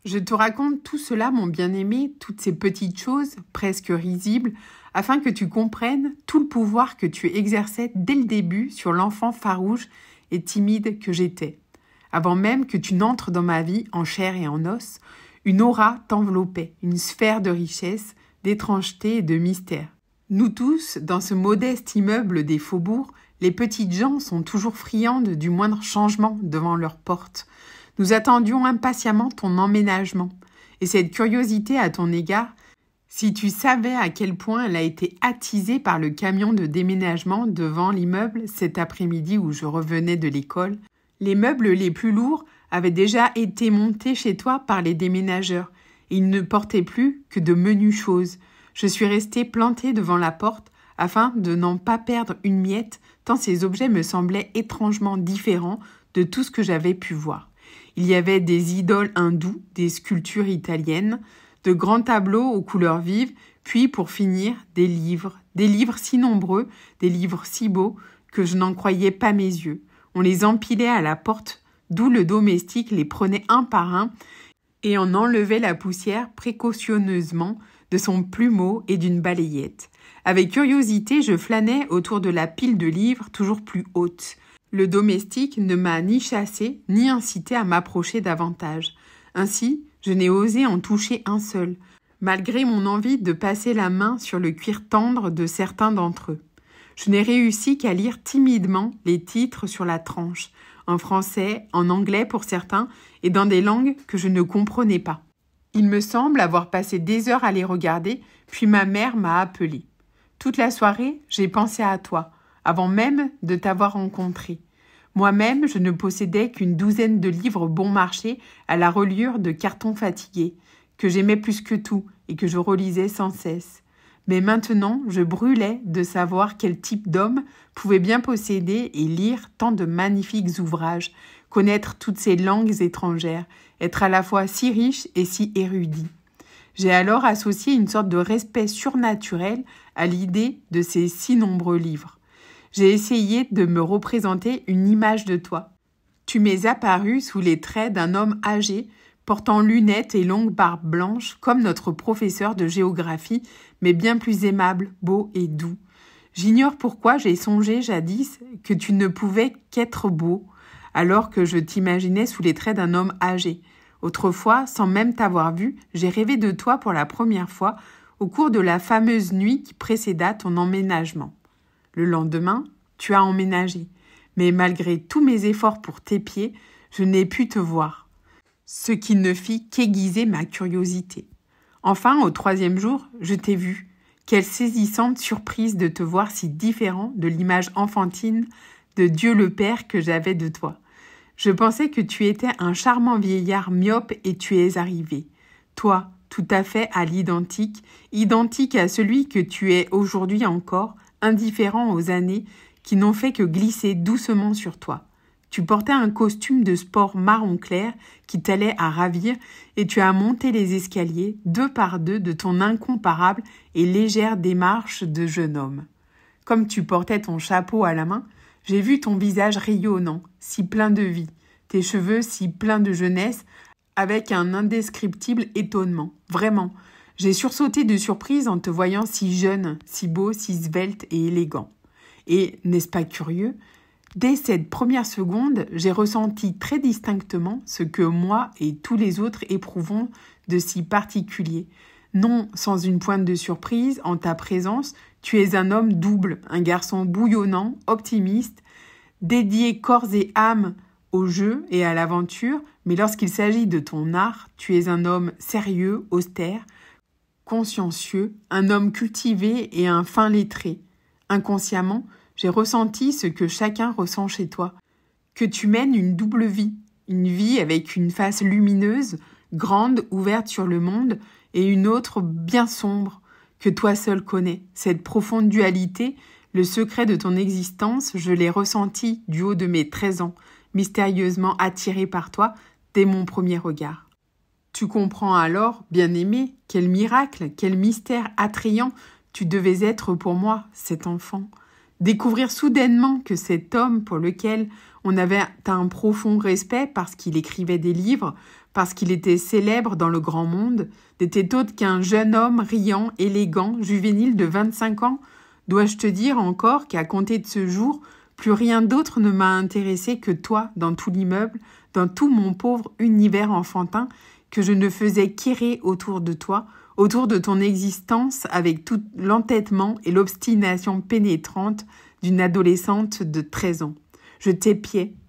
Je te raconte tout cela, mon bien-aimé, toutes ces petites choses, presque risibles, afin que tu comprennes tout le pouvoir que tu exerçais dès le début sur l'enfant farouche et timide que j'étais. Avant même que tu n'entres dans ma vie en chair et en os, une aura t'enveloppait, une sphère de richesse, d'étrangeté et de mystère. Nous tous, dans ce modeste immeuble des faubourgs, les petites gens sont toujours friandes du moindre changement devant leurs portes. Nous attendions impatiemment ton emménagement. Et cette curiosité à ton égard, si tu savais à quel point elle a été attisée par le camion de déménagement devant l'immeuble cet après-midi où je revenais de l'école, les meubles les plus lourds avaient déjà été montés chez toi par les déménageurs et ils ne portaient plus que de menues choses. Je suis restée plantée devant la porte afin de n'en pas perdre une miette tant ces objets me semblaient étrangement différents de tout ce que j'avais pu voir. Il y avait des idoles hindoues, des sculptures italiennes, de grands tableaux aux couleurs vives, puis pour finir, des livres si nombreux, des livres si beaux que je n'en croyais pas mes yeux. On les empilait à la porte, d'où le domestique les prenait un par un et en enlevait la poussière précautionneusement de son plumeau et d'une balayette. Avec curiosité, je flânais autour de la pile de livres toujours plus haute. Le domestique ne m'a ni chassé, ni incité à m'approcher davantage. Ainsi, je n'ai osé en toucher un seul, malgré mon envie de passer la main sur le cuir tendre de certains d'entre eux. Je n'ai réussi qu'à lire timidement les titres sur la tranche, en français, en anglais pour certains, et dans des langues que je ne comprenais pas. Il me semble avoir passé des heures à les regarder, puis ma mère m'a appelée. Toute la soirée, j'ai pensé à toi, avant même de t'avoir rencontré. Moi-même, je ne possédais qu'une douzaine de livres bon marché à la reliure de carton fatigué, que j'aimais plus que tout et que je relisais sans cesse. Mais maintenant, je brûlais de savoir quel type d'homme pouvait bien posséder et lire tant de magnifiques ouvrages, connaître toutes ces langues étrangères, être à la fois si riche et si érudit. J'ai alors associé une sorte de respect surnaturel à l'idée de ces si nombreux livres. J'ai essayé de me représenter une image de toi. Tu m'es apparu sous les traits d'un homme âgé, portant lunettes et longue barbe blanche, comme notre professeur de géographie, mais bien plus aimable, beau et doux. J'ignore pourquoi j'ai songé jadis que tu ne pouvais qu'être beau, alors que je t'imaginais sous les traits d'un homme âgé. Autrefois, sans même t'avoir vu, j'ai rêvé de toi pour la première fois au cours de la fameuse nuit qui précéda ton emménagement. Le lendemain, tu as emménagé, mais malgré tous mes efforts pour t'épier, je n'ai pu te voir, ce qui ne fit qu'aiguiser ma curiosité. Enfin, au 3e jour, je t'ai vu. Quelle saisissante surprise de te voir si différent de l'image enfantine de Dieu le Père que j'avais de toi. Je pensais que tu étais un charmant vieillard myope et tu es arrivé. Toi, tout à fait à l'identique, identique à celui que tu es aujourd'hui encore, indifférent aux années qui n'ont fait que glisser doucement sur toi. Tu portais un costume de sport marron clair qui t'allait à ravir et tu as monté les escaliers, 2 par 2, de ton incomparable et légère démarche de jeune homme. Comme tu portais ton chapeau à la main, j'ai vu ton visage rayonnant, si plein de vie, tes cheveux si pleins de jeunesse, avec un indescriptible étonnement. Vraiment, j'ai sursauté de surprise en te voyant si jeune, si beau, si svelte et élégant. Et, n'est-ce pas curieux, dès cette première seconde, j'ai ressenti très distinctement ce que moi et tous les autres éprouvons de si particulier. Non sans une pointe de surprise, en ta présence, tu es un homme double, un garçon bouillonnant, optimiste, dédié corps et âme au jeu et à l'aventure, mais lorsqu'il s'agit de ton art, tu es un homme sérieux, austère, consciencieux, un homme cultivé et un fin lettré. Inconsciemment, j'ai ressenti ce que chacun ressent chez toi, que tu mènes une double vie, une vie avec une face lumineuse, grande, ouverte sur le monde, et une autre bien sombre, que toi seul connais. Cette profonde dualité, le secret de ton existence, je l'ai ressenti du haut de mes 13 ans, mystérieusement attiré par toi dès mon premier regard. Tu comprends alors, bien-aimé, quel miracle, quel mystère attrayant tu devais être pour moi, cet enfant. Découvrir soudainement que cet homme pour lequel on avait un profond respect parce qu'il écrivait des livres, parce qu'il était célèbre dans le grand monde, n'était autre qu'un jeune homme riant, élégant, juvénile de 25 ans. Dois-je te dire encore qu'à compter de ce jour, plus rien d'autre ne m'a intéressé que toi dans tout l'immeuble, dans tout mon pauvre univers enfantin, que je ne faisais qu'errer autour de toi, autour de ton existence avec tout l'entêtement et l'obstination pénétrante d'une adolescente de 13 ans. Je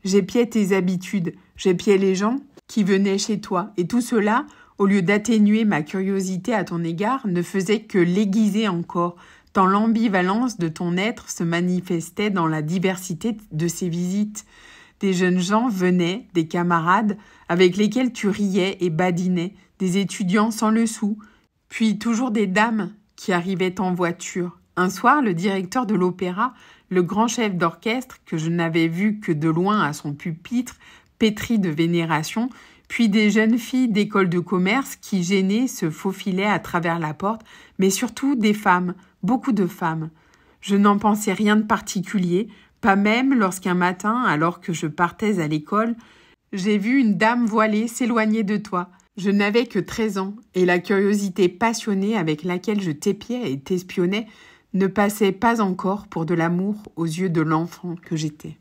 j'épiais tes habitudes, j'épiais les gens qui venaient chez toi, et tout cela, au lieu d'atténuer ma curiosité à ton égard, ne faisait que l'aiguiser encore, tant l'ambivalence de ton être se manifestait dans la diversité de ses visites. Des jeunes gens venaient, des camarades avec lesquels tu riais et badinais, des étudiants sans le sou, puis toujours des dames qui arrivaient en voiture. Un soir, le directeur de l'opéra, le grand chef d'orchestre, que je n'avais vu que de loin à son pupitre, pétri de vénération, puis des jeunes filles d'école de commerce qui, gênées, se faufilaient à travers la porte, mais surtout des femmes, beaucoup de femmes. Je n'en pensais rien de particulier, pas même lorsqu'un matin, alors que je partais à l'école, j'ai vu une dame voilée s'éloigner de toi. Je n'avais que 13 ans, et la curiosité passionnée avec laquelle je t'épiais et t'espionnais ne passait pas encore pour de l'amour aux yeux de l'enfant que j'étais.